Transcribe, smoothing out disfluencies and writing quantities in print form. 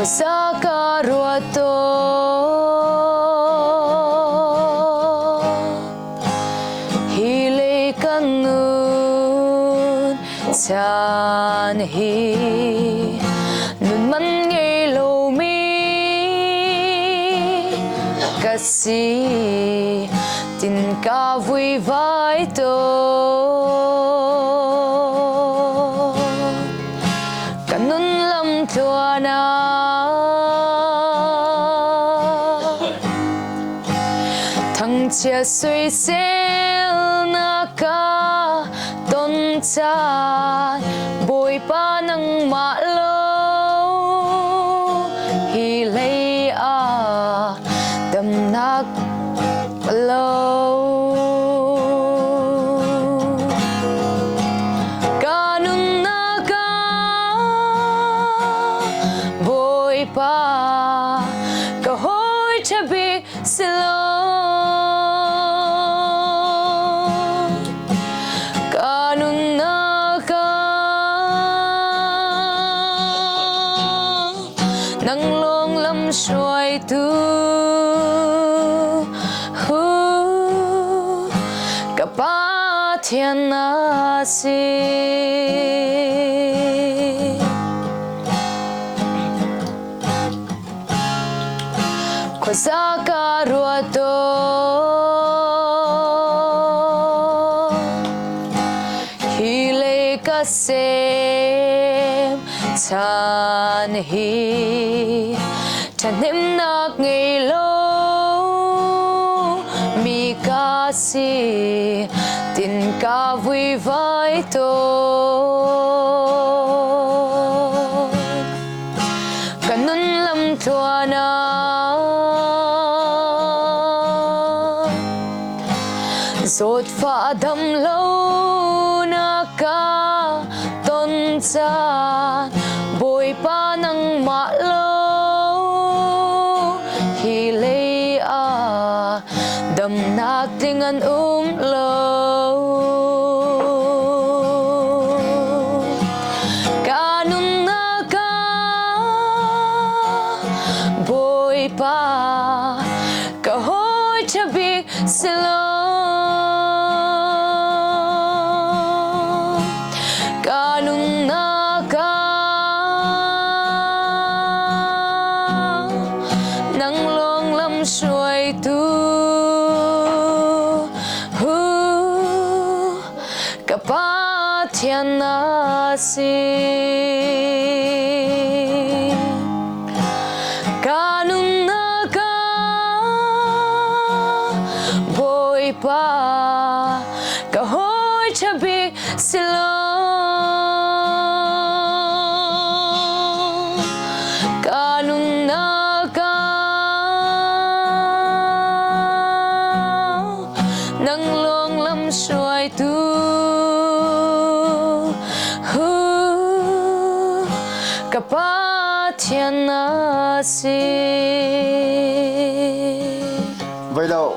sa karuato hili kangun sanhi nun man ngay lomi kasi tin ka vui vai to kanun lam tuana thăng chia suy sel na ka ton cha bồi pa nang ma lo hi lei a dam nak lo kanun na ka bồi pa ka hoi chabi silo nang long lam xoay tu cả ba thiên na si khua sa karuato hile ka sem chan hi chan hnem nak ngay lo mi ca si tin ca vui vai to kanun lam tuana zot fa dam lo na ka ton chan bồi pa nang ma lo hi lei a dam nak ting an lo kanun na ka bồi pa ka hoi chabi silo kanun na ka nang long lam xoay tu cả ba thiên na si kanun na ka bồi pa ka hoi chabi silo kanun na ka nang long lam xoay tu cả ba thiên na si vậy đâu